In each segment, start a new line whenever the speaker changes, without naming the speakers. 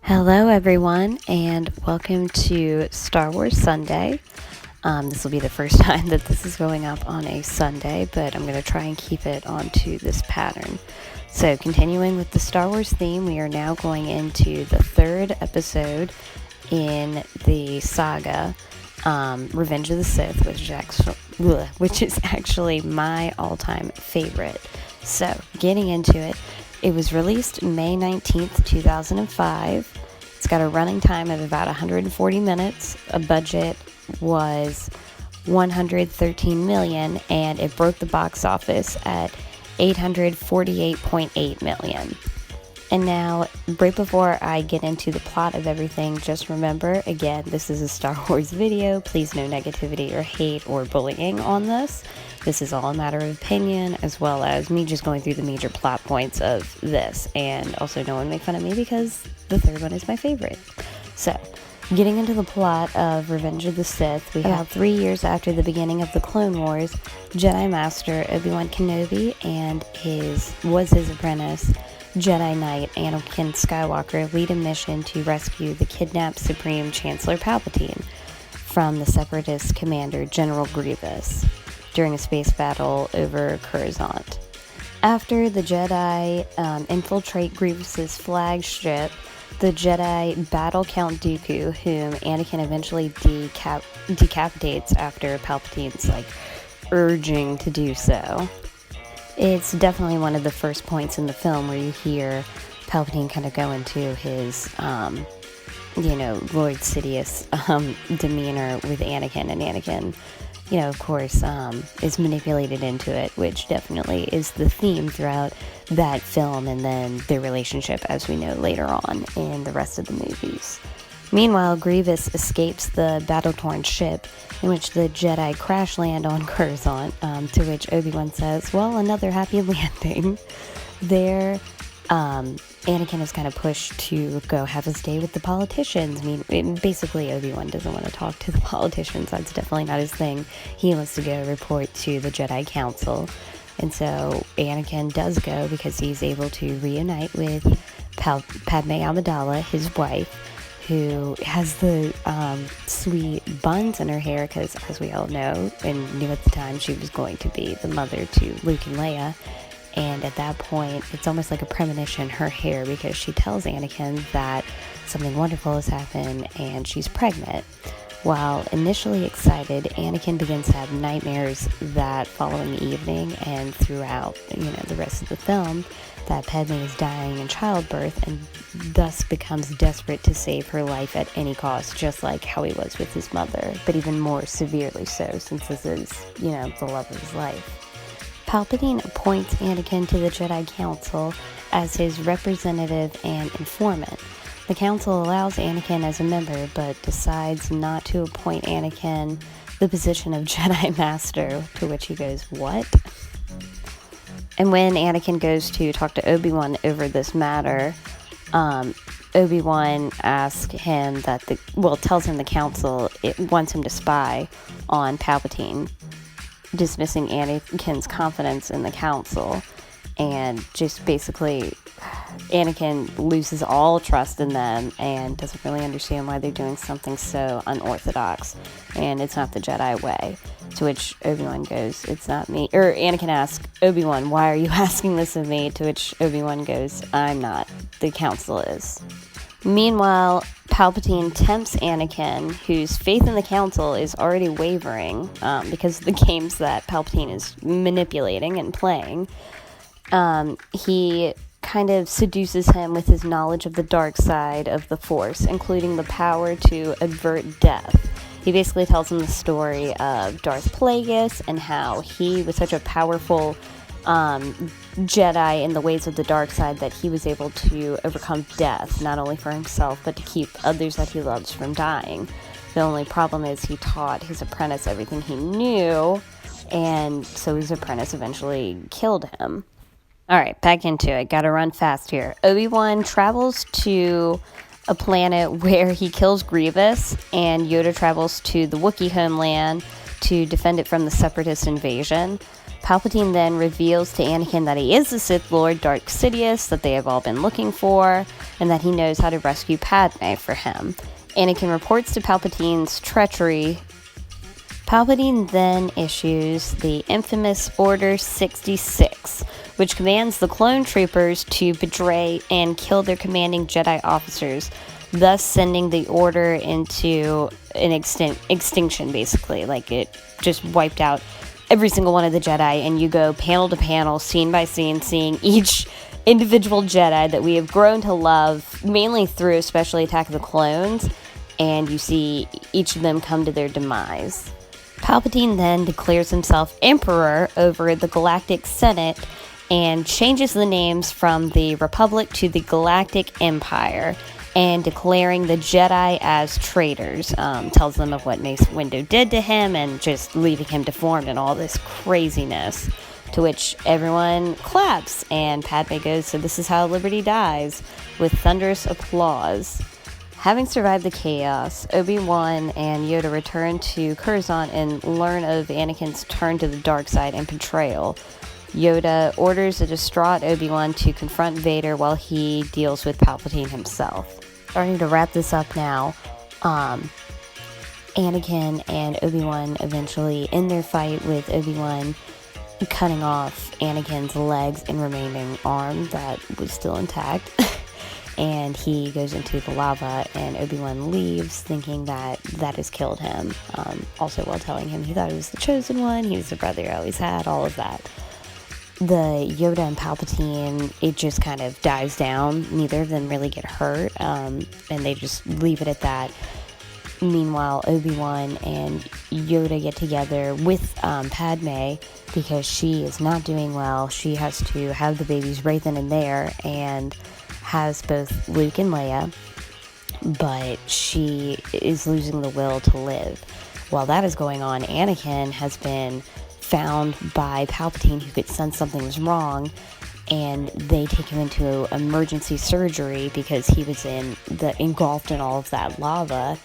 Hello, everyone, and welcome to Star Wars Sunday. This will be the first time that this is going up on a Sunday, but I'm going to try and keep it onto this pattern. So, continuing with the Star Wars theme, we are now going into the third episode in the saga, Revenge of the Sith, which is actually my all-time favorite. So, getting into it. It was released May 19th, 2005. It's got a running time of about 140 minutes. A budget was $113 million, and it broke the box office at $848.8 million. And now, right before I get into the plot of everything, just remember, again, this is a Star Wars video. Please no negativity or hate or bullying on this. This is all a matter of opinion, as well as me just going through the major plot points of this. And also, no one make fun of me because the third one is my favorite. So, getting into the plot of Revenge of the Sith, we have 3 years after the beginning of the Clone Wars, Jedi Master Obi-Wan Kenobi and his apprentice, Jedi Knight Anakin Skywalker lead a mission to rescue the kidnapped Supreme Chancellor Palpatine from the Separatist commander General Grievous during a space battle over Coruscant. After the Jedi infiltrate Grievous's flagship, the Jedi battle Count Dooku, whom Anakin eventually decapitates after Palpatine's urging to do so. It's definitely one of the first points in the film where you hear Palpatine kind of go into his, Lord Sidious demeanor with Anakin, and Anakin, of course, is manipulated into it, which definitely is the theme throughout that film and then their relationship, as we know later on in the rest of the movies. Meanwhile, Grievous escapes the battle-torn ship in which the Jedi crash land on Coruscant, to which Obi-Wan says, well, another happy landing. There, Anakin is kind of pushed to go have his day with the politicians. Basically, Obi-Wan doesn't want to talk to the politicians. That's definitely not his thing. He wants to go report to the Jedi Council. And so Anakin does go because he's able to reunite with Padme Amidala, his wife, who has the sweet buns in her hair because, as we all know, and knew at the time, she was going to be the mother to Luke and Leia. And at that point, it's almost like a premonition, her hair, because she tells Anakin that something wonderful has happened and she's pregnant. While initially excited, Anakin begins to have nightmares that following evening and throughout, the rest of the film, that Padme is dying in childbirth and thus becomes desperate to save her life at any cost, just like how he was with his mother, but even more severely so, since this is, the love of his life. Palpatine appoints Anakin to the Jedi Council as his representative and informant. The council allows Anakin as a member, but decides not to appoint Anakin the position of Jedi Master, to which he goes, what? And when Anakin goes to talk to Obi-Wan over this matter, Obi-Wan asks him tells him the council wants him to spy on Palpatine, dismissing Anakin's confidence in the council, and just basically Anakin loses all trust in them and doesn't really understand why they're doing something so unorthodox, and it's not the Jedi way. To which Obi-Wan goes, it's not me. Or Anakin asks Obi-Wan, why are you asking this of me? To which Obi-Wan goes, I'm not. The council is. Meanwhile, Palpatine tempts Anakin, whose faith in the council is already wavering because of the games that Palpatine is manipulating and playing. He kind of seduces him with his knowledge of the dark side of the Force, including the power to avert death. He basically tells him the story of Darth Plagueis and how he was such a powerful Jedi in the ways of the dark side that he was able to overcome death, not only for himself, but to keep others that he loves from dying. The only problem is he taught his apprentice everything he knew, and so his apprentice eventually killed him. Alright, back into it. Gotta run fast here. Obi-Wan travels to a planet where he kills Grievous, and Yoda travels to the Wookiee homeland to defend it from the Separatist invasion. Palpatine then reveals to Anakin that he is the Sith Lord Darth Sidious that they have all been looking for, and that he knows how to rescue Padme for him. Anakin reports to Palpatine's treachery. Palpatine then issues the infamous Order 66, which commands the clone troopers to betray and kill their commanding Jedi officers, thus sending the Order into an extinction, basically. Like, it just wiped out every single one of the Jedi, and you go panel to panel, scene by scene, seeing each individual Jedi that we have grown to love, mainly through especially Attack of the Clones, and you see each of them come to their demise. Palpatine then declares himself Emperor over the Galactic Senate and changes the names from the Republic to the Galactic Empire, and declaring the Jedi as traitors. Tells them of what Mace Windu did to him and just leaving him deformed and all this craziness, to which everyone claps, and Padme goes, "So this is how liberty dies," with thunderous applause. Having survived the chaos, Obi-Wan and Yoda return to Coruscant and learn of Anakin's turn to the dark side and betrayal. Yoda orders a distraught Obi-Wan to confront Vader while he deals with Palpatine himself. Starting to wrap this up now, Anakin and Obi-Wan eventually end their fight, with Obi-Wan cutting off Anakin's legs and remaining arm that was still intact. And he goes into the lava, and Obi-Wan leaves thinking that has killed him. Also while telling him he thought he was the chosen one, he was the brother he always had, all of that. The Yoda and Palpatine, it just kind of dies down. Neither of them really get hurt, and they just leave it at that. Meanwhile, Obi-Wan and Yoda get together with Padme, because she is not doing well. She has to have the babies right then and there, and has both Luke and Leia, but she is losing the will to live. While that is going on, Anakin has been found by Palpatine, who could sense something was wrong, and they take him into emergency surgery because he was engulfed in all of that lava,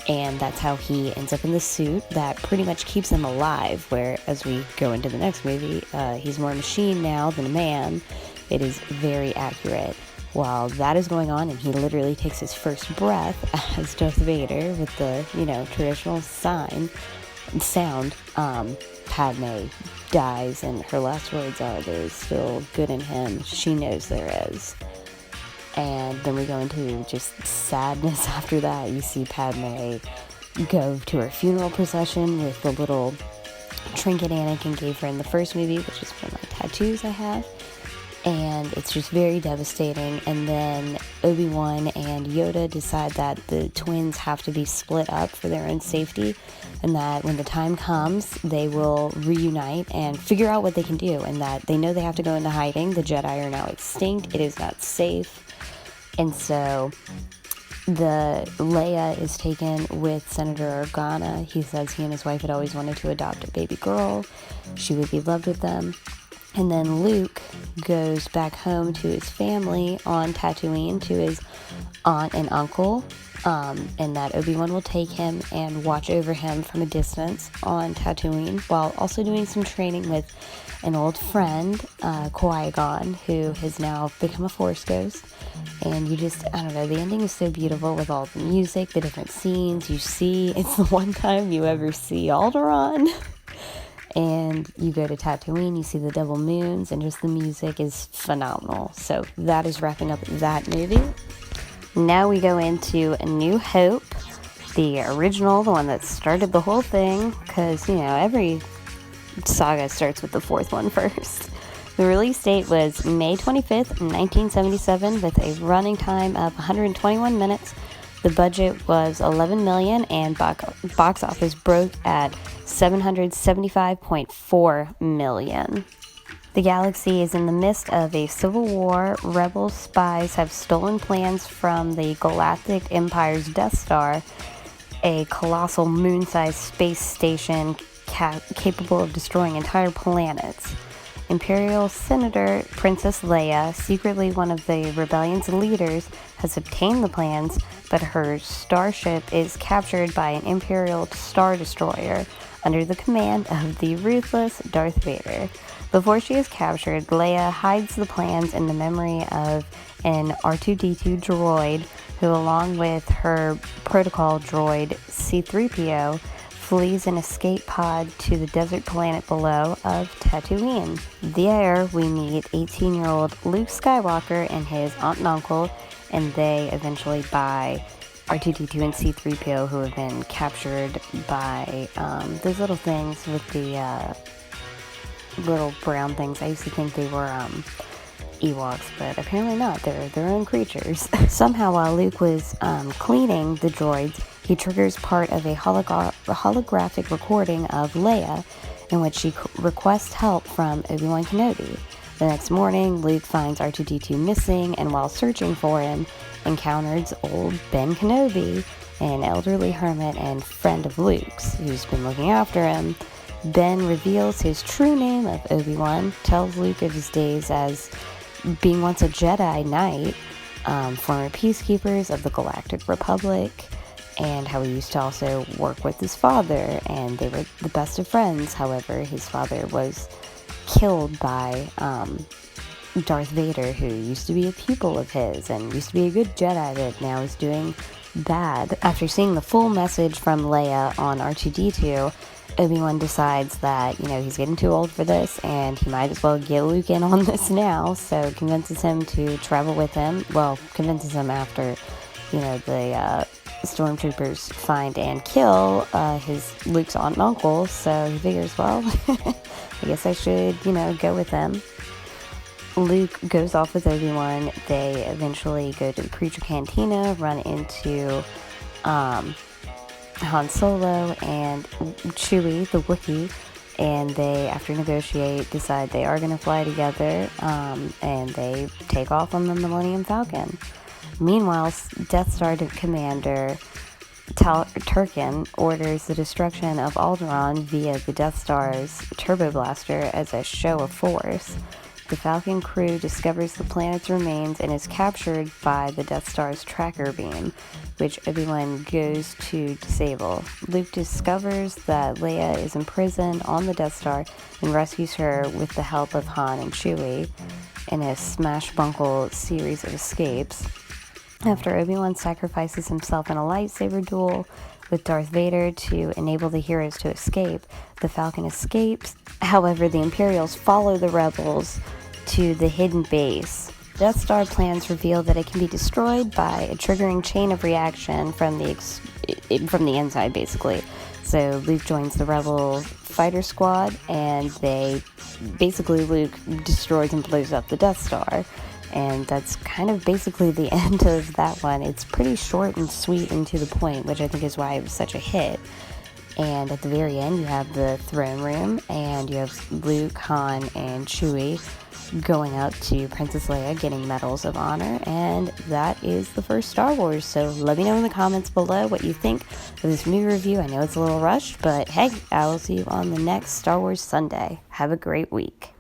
and that's how he ends up in the suit that pretty much keeps him alive, where, as we go into the next movie, he's more a machine now than a man. It is very accurate. While that is going on, and he literally takes his first breath as Darth Vader with the, traditional sound, Padme dies, and her last words are, "There is still good in him. She knows there is." And then we go into just sadness after that. You see Padme go to her funeral procession with the little trinket Anakin gave her in the first movie, which is one of my tattoos I have. And it's just very devastating. And then Obi-Wan and Yoda decide that the twins have to be split up for their own safety, and that when the time comes, they will reunite and figure out what they can do, and that they know they have to go into hiding. The Jedi are now extinct. It is not safe. And so Leia is taken with Senator Organa. He says he and his wife had always wanted to adopt a baby girl. She would be loved with them. And then Luke goes back home to his family on Tatooine, to his aunt and uncle, and that Obi-Wan will take him and watch over him from a distance on Tatooine, while also doing some training with an old friend, Qui-Gon, who has now become a Force ghost. And the ending is so beautiful with all the music, the different scenes you see. It's the one time you ever see Alderaan. And you go to Tatooine, you see the double moons, and just the music is phenomenal. So that is wrapping up that movie. Now we go into A New Hope, the original, the one that started the whole thing, because, every saga starts with the fourth one first. The release date was May 25th, 1977, with a running time of 121 minutes. The budget was $11 million, and box office broke at $775.4 million. The galaxy is in the midst of a civil war. Rebel spies have stolen plans from the Galactic Empire's Death Star, a colossal moon-sized space station capable of destroying entire planets. Imperial Senator Princess Leia, secretly one of the rebellion's leaders, has obtained the plans, but her starship is captured by an Imperial Star Destroyer under the command of the ruthless Darth Vader. Before she is captured, Leia hides the plans in the memory of an R2-D2 droid who, along with her protocol droid C-3PO, flees an escape pod to the desert planet below of Tatooine. There, we meet 18-year-old Luke Skywalker and his aunt and uncle, and they eventually buy R2-D2 and C-3PO, who have been captured by those little things with the little brown things. I used to think they were Ewoks, but apparently not. They're their own creatures. Somehow, while Luke was cleaning the droids, he triggers part of a holographic recording of Leia, in which she requests help from Obi-Wan Kenobi. The next morning, Luke finds R2-D2 missing, and while searching for him, encounters old Ben Kenobi, an elderly hermit and friend of Luke's, who's been looking after him. Ben reveals his true name of Obi-Wan, tells Luke of his days as being once a Jedi Knight, former peacekeepers of the Galactic Republic, and how he used to also work with his father, and they were the best of friends. However, his father was killed by Darth Vader, who used to be a pupil of his and used to be a good Jedi that now is doing bad. After seeing the full message from Leia on R2-D2, Obi-Wan decides that, he's getting too old for this and he might as well get Luke in on this now, so convinces him to travel with him. Well, convinces him after, the stormtroopers find and kill his Luke's aunt and uncle, so he figures, well, I guess I should, go with them. Luke goes off with Obi-Wan. They eventually go to the Creature Cantina, run into Han Solo and Chewie, the Wookiee, and they, after negotiate, decide they are going to fly together, and they take off on the Millennium Falcon. Meanwhile, Death Star Commander Turkin orders the destruction of Alderaan via the Death Star's turbo blaster as a show of force. The Falcon crew discovers the planet's remains and is captured by the Death Star's tracker beam, which Obi-Wan goes to disable. Luke discovers that Leia is imprisoned on the Death Star and rescues her with the help of Han and Chewie in a smash-bunkle series of escapes. After Obi-Wan sacrifices himself in a lightsaber duel with Darth Vader to enable the heroes to escape, the Falcon escapes. However, the Imperials follow the rebels to the hidden base. Death Star plans reveal that it can be destroyed by a triggering chain of reaction from the inside, basically. So Luke joins the rebel fighter squad, and Luke destroys and blows up the Death Star. And that's kind of basically the end of that one. It's pretty short and sweet and to the point, which I think is why it was such a hit. And at the very end, you have the throne room, and you have Luke, Han, and Chewie going up to Princess Leia, getting medals of honor, and that is the first Star Wars. So let me know in the comments below what you think of this movie review. I know it's a little rushed, but hey, I will see you on the next Star Wars Sunday. Have a great week.